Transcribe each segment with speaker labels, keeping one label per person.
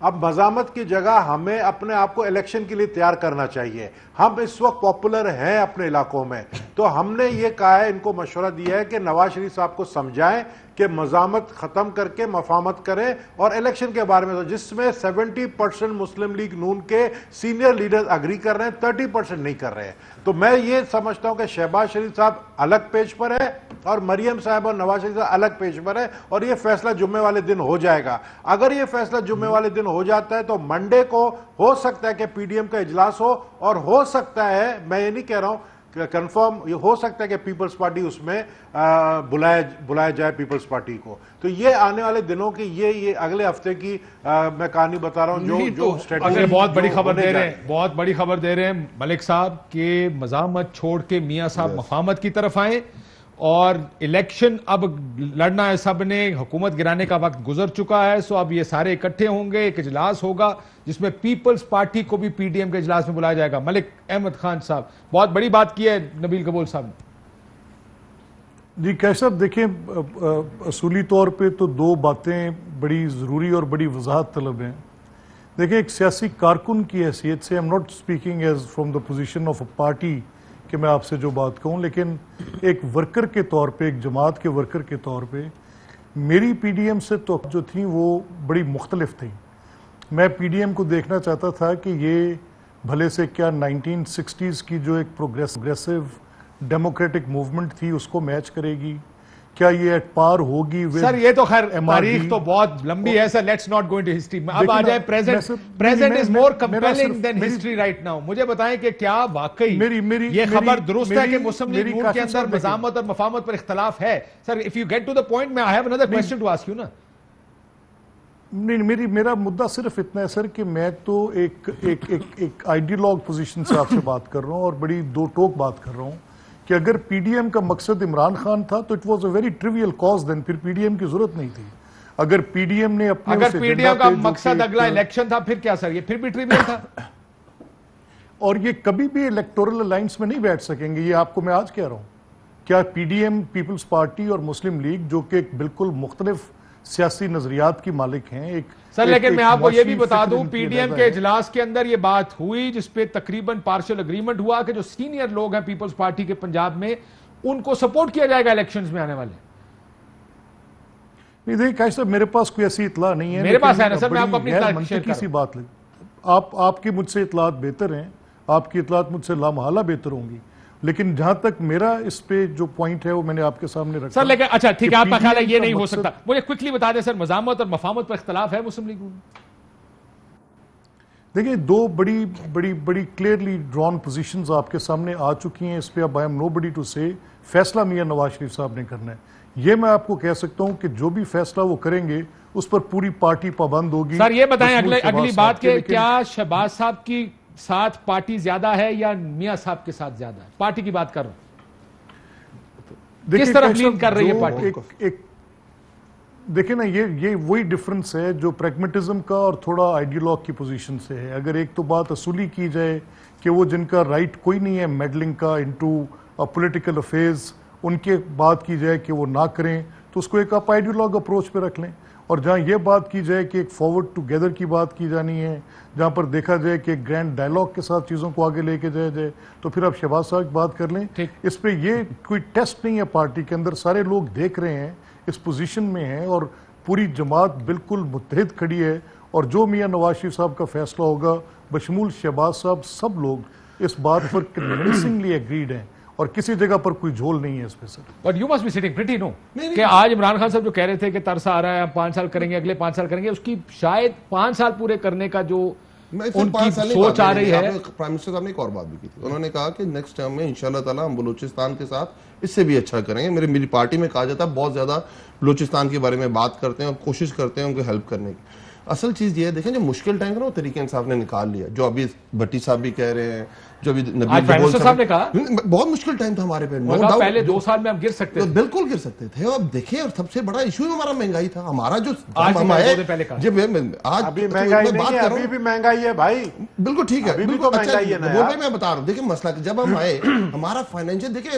Speaker 1: اب مزاحمت کی جگہ ہمیں اپنے آپ کو الیکشن کے لیے تیار کرنا چاہیے. ہم اس وقت پاپولر ہیں اپنے علاقوں میں, تو ہم نے یہ کہا ہے, ان کو مشورہ دیا ہے کہ نواز شریف صاحب کو سمجھائیں کہ مزاحمت ختم کر کے مفاہمت کریں اور الیکشن کے بارے میں, جس میں 70% مسلم لیگ نون کے سینئر لیڈرز اگری کر رہے ہیں, 30% نہیں کر رہے ہیں. تو میں یہ سمجھتا ہوں کہ شہباز شریف صاحب الگ پیج پر ہے اور مریم صاحب اور نواز شریف صاحب الگ پیج پر ہے, اور یہ فیصلہ جمعے والے دن ہو جائے گا. اگر یہ فیصلہ جمعے والے دن ہو جاتا ہے تو منڈے کو ہو سکتا ہے کہ پی ڈی ایم کا اجلاس ہو, اور ہو سکتا ہے, میں یہ نہیں کہہ رہا ہوں کنفرم, یہ ہو سکتا ہے کہ پیپلز پارٹی اس میں بلایا جائے پیپلز پارٹی کو. تو یہ آنے والے دنوں کی یہ اگلے ہفتے کی میں کہانی بتا رہا ہوں جو
Speaker 2: اگر بہت بڑی خبر دے رہے ہیں, بہت بڑی خبر دے رہے ہیں ملک صاحب کہ مزاحمت چھوڑ کے میاں صاحب مفاہمت کی طرف آئیں, اور الیکشن اب لڑنا ہے سب نے, حکومت گرانے کا وقت گزر چکا ہے, سو اب یہ سارے اکٹھے ہوں گے, ایک اجلاس ہوگا جس میں پیپلز پارٹی کو بھی پی ڈی ایم کے اجلاس میں بلایا جائے گا. ملک احمد خان صاحب بہت بڑی بات کی ہے نبیل قبول صاحب نے.
Speaker 3: جی کیش صاحب دیکھیں, اصولی طور پہ تو دو باتیں بڑی ضروری اور بڑی وضاحت طلب ہیں. دیکھیں ایک سیاسی کارکن کی حیثیت سے, am not speaking as from the position of a party کہ میں آپ سے جو بات کہوں, لیکن ایک ورکر کے طور پہ, ایک جماعت کے ورکر کے طور پہ میری پی ڈی ایم سے تو جو تھیں وہ بڑی مختلف تھیں. میں پی ڈی ایم کو دیکھنا چاہتا تھا کہ یہ بھلے سے کیا 1960s کی جو ایک پروگریسو ڈیموکریٹک موومنٹ تھی اس کو میچ کرے گی, کیا یہ ایٹ پار ہوگی.
Speaker 2: سر یہ تو خیر تاریخ تو بہت لمبی ہے sir, let's not go into history. اب آ جائے present is more compelling than history right now. مجھے بتائیں کہ کیا واقعی یہ خبر درست ہے کہ مسلم لیگ نون کے اندر مزاحمت اور مفاہمت پر اختلاف ہے؟ سر if you get to the point, I have another question to ask you نا.
Speaker 3: نہیں, میرا مدعا صرف اتنا ہے سر کہ میں تو ایک آئیڈیالوگ پوزیشن سے آپ سے بات کر رہا ہوں اور بڑی دو ٹوک بات کر رہا ہوں کہ اگر پی ڈی ایم کا مقصد عمران خان تھا تو it was a very trivial cause, then پھر پی ڈی ایم کی ضرورت نہیں تھی. اگر پی ڈی ایم نے اپنے
Speaker 2: اگر پی ڈی ایم کا مقصد اگلا الیکشن تھا پھر کیا سر, یہ پھر بھی ٹریویل تھا؟
Speaker 3: اور یہ کبھی بھی الیکٹورل الائنس میں نہیں بیٹھ سکیں گے, یہ آپ کو میں آج کہہ رہا ہوں. کیا P D M, Peoples Party اور مسلم لیگ جو کہ ایک بالکل مختلف سیاسی نظریات کی مالک ہیں, ایک
Speaker 2: سر لیکن میں آپ کو یہ بھی بتا دوں پی ڈی ایم کے اجلاس کے اندر یہ بات ہوئی جس پہ تقریباً پارشل اگریمنٹ ہوا کہ جو سینئر لوگ ہیں پیپلز پارٹی کے پنجاب میں ان کو سپورٹ کیا جائے گا الیکشنز میں آنے والے.
Speaker 3: نہیں دیکھیں کاش صاحب, میرے پاس کوئی ایسی اطلاع نہیں ہے,
Speaker 2: میرے پاس ہے نا سر, میں آپ کو اپنی اطلاع شیئر کر
Speaker 3: سی بات لگ آپ کی مجھ سے اطلاعات بہتر ہیں, آپ کی اطلاعات مجھ سے لامحالہ بہتر ہوں گی, لیکن جہاں تک میرا اس پہ جو پوائنٹ ہے وہ میں نے آپ کے سامنے رکھا.
Speaker 2: سر لیکن اچھا ٹھیک ہے, آپ کا خیال ہے یہ نہیں ہو سکتا. مجھے کوئکلی بتا دیں سر, مزاحمت اور مفاہمت پر اختلاف ہے مسلم لیگ میں؟
Speaker 3: دیکھیں دو بڑی کلیئرلی ڈرون پوزیشنز آپ کے سامنے آ چکی ہیں, اس پہ اب I am know body to سے فیصلہ میاں نواز شریف صاحب نے کرنا ہے. یہ میں آپ کو کہہ سکتا ہوں کہ جو بھی فیصلہ وہ کریں گے اس پر پوری پارٹی پابند ہوگی.
Speaker 2: سر یہ بتائیں اگلی بات کہ کیا شہباز صاحب کی ساتھ پارٹی زیادہ ہے یا میاں صاحب کے ساتھ زیادہ ہے؟ پارٹی کی بات کر رہا ہوں, کس طرف لین کر رہی ہے پارٹی؟
Speaker 3: دیکھیں نا, یہ وہی ڈیفرنس ہے جو پریگمیٹزم کا اور تھوڑا آئیڈیالوگ کی پوزیشن سے ہے. اگر ایک تو بات اصولی کی جائے کہ وہ جن کا رائٹ کوئی نہیں ہے میڈلنگ کا انٹو پولیٹیکل افیئرز, ان کے بات کی جائے کہ وہ نہ کریں, تو اس کو ایک آپ آئیڈیالوگ اپروچ پہ رکھ لیں. اور جہاں یہ بات کی جائے کہ ایک فارورڈ ٹوگیدر کی بات کی جانی ہے, جہاں پر دیکھا جائے کہ ایک گرینڈ ڈائلاگ کے ساتھ چیزوں کو آگے لے کے جائے, تو پھر آپ شہباز صاحب کی بات کر لیں. اس پہ یہ کوئی ٹیسٹ نہیں ہے پارٹی کے اندر, سارے لوگ دیکھ رہے ہیں, اس پوزیشن میں ہیں اور پوری جماعت بالکل متحد کھڑی ہے. اور جو میاں نواز شریف صاحب کا فیصلہ ہوگا بشمول شہباز صاحب, سب لوگ اس بات پر کنونسنگلی ایگریڈ ہیں اور کسی جگہ پر کوئی جھول نہیں ہے اس پہ سر.
Speaker 2: But you must be sitting pretty, no? کہ آج عمران خان صاحب جو کہہ رہے تھے کہ ترس آ رہا ہے, 5 سال کریں گے, اگلے 5 سال کریں گے, اس کی شاید 5 سال پورے کرنے کا جو ان کی سوچ آ رہی ہے.
Speaker 4: پرائم منسٹر صاحب نے ایک اور بات بھی کی تھی, انہوں نے کہا کہ نیکسٹ ٹرم میں انشاءاللہ تعالیٰ ہم بلوچستان کے ساتھ اس سے بھی اچھا کریں گے. میری پارٹی میں کہا جاتا ہے بہت زیادہ بلوچستان کے بارے میں بات کرتے ہیں اور کوشش کرتے ہیں ان کو ہیلپ کرنے کی. اصل چیز یہ ہے, دیکھیں جو مشکل ٹائم ہے نا وہ طریقہ انصاف نے نکال لیا, جو ابھی بھٹی صاحب بھی کہہ رہے ہیں, جو ابھی
Speaker 2: آج
Speaker 4: نبیل
Speaker 2: پرائم منسٹر صاحب نے کہا
Speaker 4: بہت مشکل ٹائم تھا ہمارے پہ،
Speaker 2: انہوں نے کہا پہلے 2 سال میں ہم گر سکتے تھے،
Speaker 4: بالکل گر سکتے تھے. اب دیکھیں اور سب سے بڑا ایشو ہمارا مہنگائی تھا ہمارا، جو
Speaker 2: آج
Speaker 4: ہم آئے
Speaker 2: پہلے کہا
Speaker 4: جب آج
Speaker 1: ابھی مہنگائی نہیں ہے، ابھی بھی مہنگائی ہے بھائی،
Speaker 4: بالکل ٹھیک ہے،
Speaker 1: ابھی بھی تو
Speaker 4: بالکل اچھا
Speaker 1: مہنگائی ہے نا
Speaker 4: وہ
Speaker 1: یار.
Speaker 4: میں بتا رہا ہوں. دیکھیں مسئلہ کہ جب ہم آئے ہمارا فائنینشیل، دیکھیں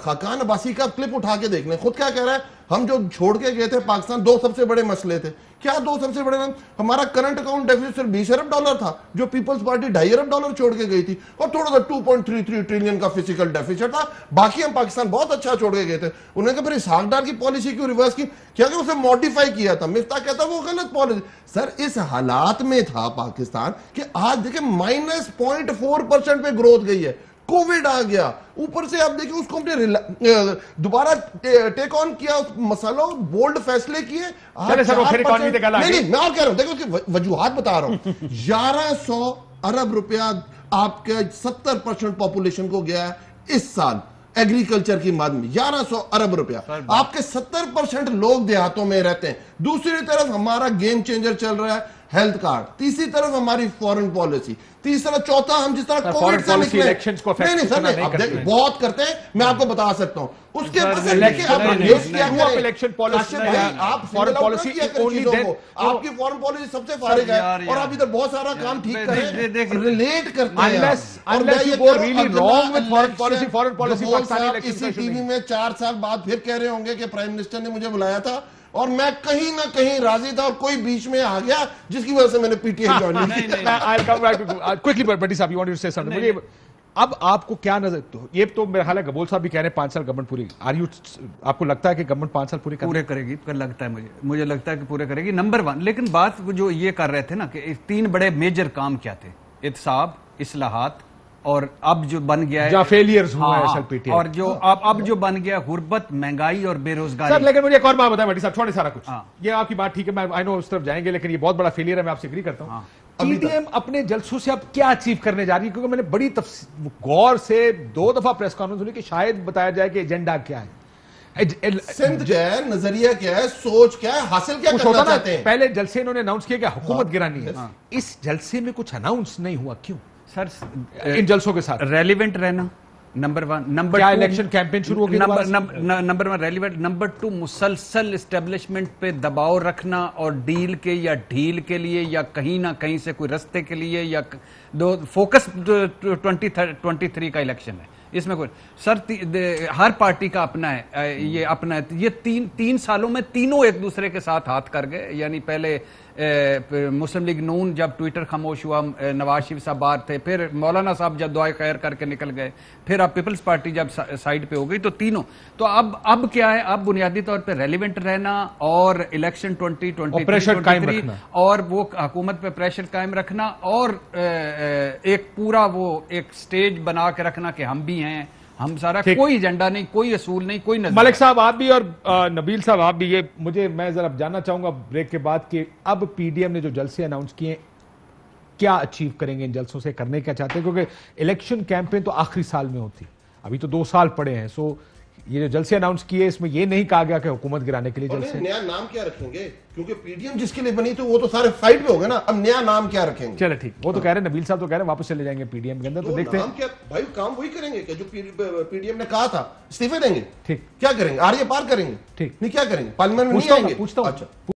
Speaker 4: خاقان عباسی کا کلپ اٹھا کے دیکھ لیں، خود کیا کہہ رہا ہے، ہم جو چھوڑ کے گئے تھے پاکستان 2 سب سے بڑے مسئلے تھے. کیا 2 سب سے بڑے؟ ہمارا کرنٹ اکاؤنٹ ڈیفیسٹ صرف $20 ارب تھا، جو پیپلز پارٹی $2.5 ارب چھوڑ کے گئی تھی، اور تھوڑا سا 2.33 ٹریلین کا فزیکل ڈیفیسٹ تھا. باقی ہم پاکستان بہت اچھا چھوڑ کے گئے تھے. انہوں نے کہا پھر اسحاق ڈار کی پالیسی کیوں ریورس کی؟ کیا کہ اسے موڈیفائی کیا تھا. مفتاح کہتا وہ غلط پالیسی. سر اس حالات میں تھا پاکستان کہ آج دیکھیں -0.4% پہ گروتھ گئی ہے. کووڈ آ گیا اوپر سے، آپ دیکھیں اس کو ہم نے دوبارہ ٹیک آن کیا اس مسئلہ، بولڈ فیصلے کیے. نہیں میں اور کہہ رہا ہوں، دیکھیں اس کی وجوہات بتا رہا ہوں. 1100 ارب روپیہ آپ کے 70% پاپولیشن کو گیا ہے اس سال ایگریکلچر کی مد میں. 1100 ارب روپیہ. آپ کے 70% لوگ دیہاتوں میں رہتے ہیں. دوسری طرف ہمارا گیم چینجر چل رہا ہے ہیلتھ کارڈ، تیسری طرف ہماری فورن پالیسی، تیسرا چوتھا ہم جس طرح کووڈ سے نکلے نہیں سر نہیں بہت کرتے ہیں. میں آپ کو بتا سکتا ہوں اس کے بعد آپ کی فورن پالیسی سب سے فارغ ہے، اور آپ ادھر بہت سارا کام ٹھیک کریں ریلیٹ کرتے ہیں. اسی ٹی وی میں 4 سال بعد پھر کہہ رہے ہوں گے کہ پرائم منسٹر نے مجھے بلایا تھا اور میں کہیں نہ کہیں راضی تھا، اور کوئی بیچ میں آ گیا جس کی وجہ سے میں نے پی ٹی آئی جوائن کی.
Speaker 2: اب آپ کو کیا نظر، یہ تو میرا خیال ہے گبول صاحب بھی کہہ رہے ہیں 5 سال گورنمنٹ پوری، آپ کو لگتا ہے کہ گورنمنٹ 5 سال پورے
Speaker 5: کرے گی؟ لگتا ہے مجھے لگتا ہے کہ پورے کرے گی نمبر 1. لیکن بات جو یہ کر رہے تھے نا کہ 3 بڑے میجر کام کیا تھے، احتساب، اصلاحات، اور اب جو بن گیا ہے
Speaker 2: فیلیئرز ہوا ہے ایس ایل پی ٹی،
Speaker 5: اور جو اب جو بن گیا غربت، مہنگائی اور بے روزگاری.
Speaker 2: سر لیکن مجھے ایک اور بات بتائیں بھٹی صاحب، چھوڑے سارا کچھ، یہ آپ کی بات ٹھیک ہے، میں آئی نو اس طرف جائیں گے، لیکن یہ بہت بڑا فیلیئر ہے، میں آپ سے ایگری کرتا ہوں. پی ڈی ایم اپنے جلسوں سے اب کیا اچیو کرنے جا رہی ہے؟ کیونکہ میں نے بڑی غور سے 2 دفعہ پریس کانفرنس ہوئی کہ شاید بتایا جائے کہ ایجنڈا کیا ہے،
Speaker 4: سندھ کیا ہے، نظریہ کیا ہے، سوچ کیا ہے، حاصل کیا کرنا چاہتے ہیں.
Speaker 2: پہلے جلسے انہوں نے اناؤنس کیا کہ حکومت گرانی ہے، اس جلسے میں کچھ اناؤنس نہیں ہوا، کیوں؟
Speaker 5: سر
Speaker 2: ان جلسوں کے ساتھ
Speaker 5: ریلیونٹ رہنا نمبر 1. نمبر 2
Speaker 2: الیکشن کیمپین شروع ہو گئی،
Speaker 5: نمبر 1 ریلیونٹ. نمبر 2 مسلسل اسٹیبلشمنٹ پہ دباؤ رکھنا، اور ڈیل کے یا ڈھیل کے لیے یا کہیں نہ کہیں سے کوئی رستے کے لیے، یا فوکس 2023 کا الیکشن ہے، اس میں کوئی سر ہر پارٹی کا اپنا ہے، یہ اپنا ہے. یہ 3 سالوں میں تینوں ایک دوسرے کے ساتھ ہاتھ کر گئے. یعنی پہلے مسلم لیگ نون جب ٹویٹر خاموش ہوا، نواز شریف صاحب باہر تھے، پھر مولانا صاحب جب دعائے خیر کر کے نکل گئے، پھر اب پیپلز پارٹی جب سائیڈ پہ ہو گئی، تو تینوں تو اب کیا ہے، اب بنیادی طور پہ ریلیونٹ رہنا اور الیکشن 2023 اور وہ حکومت پہ پریشر قائم رکھنا، اور ایک پورا وہ ایک سٹیج بنا کے رکھنا کہ ہم بھی ہیں، ہم سارا کوئی ایجنڈا نہیں، کوئی اصول نہیں، کوئی نظر.
Speaker 2: ملک صاحب آپ بھی اور نبیل صاحب آپ بھی، یہ میں ذرا جاننا چاہوں گا بریک کے بعد کہ اب پی ڈی ایم نے جو جلسے اناؤنس کیے کیا اچیو کریں گے ان جلسوں سے، کرنے کیا چاہتے ہیں؟ کیونکہ الیکشن کیمپین تو آخری سال میں ہوتی، ابھی تو 2 سال پڑے ہیں. سو یہ جو جلسے اناؤنس کیے اس میں یہ نہیں کہا گیا کہ حکومت گرانے کے لیے جلسے.
Speaker 4: نیا نام کیا رکھیں گے؟ کیونکہ پی ڈی ایم جس کے لیے بنی تھی وہ تو سارے سائیڈ پہ ہو گئے نا، اب نیا نام کیا رکھیں گے؟
Speaker 2: چلے ٹھیک، وہ تو کہہ رہے ہیں نبیل صاحب تو کہہ رہے ہیں واپس چلے جائیں گے پی ڈی ایم کے اندر، تو دیکھتے ہیں.
Speaker 4: بھائی کام وہی کریں گے کہ جو پی ڈی ایم نے کہا تھا، استعفے دیں گے.
Speaker 2: ٹھیک،
Speaker 4: کیا کریں گے؟ آر یہ پار کریں گے؟
Speaker 2: ٹھیک،
Speaker 4: نہیں کیا کریں گے؟ پارلیمنٹ میں نہیں آئیں گے؟
Speaker 2: پوچھتا ہوں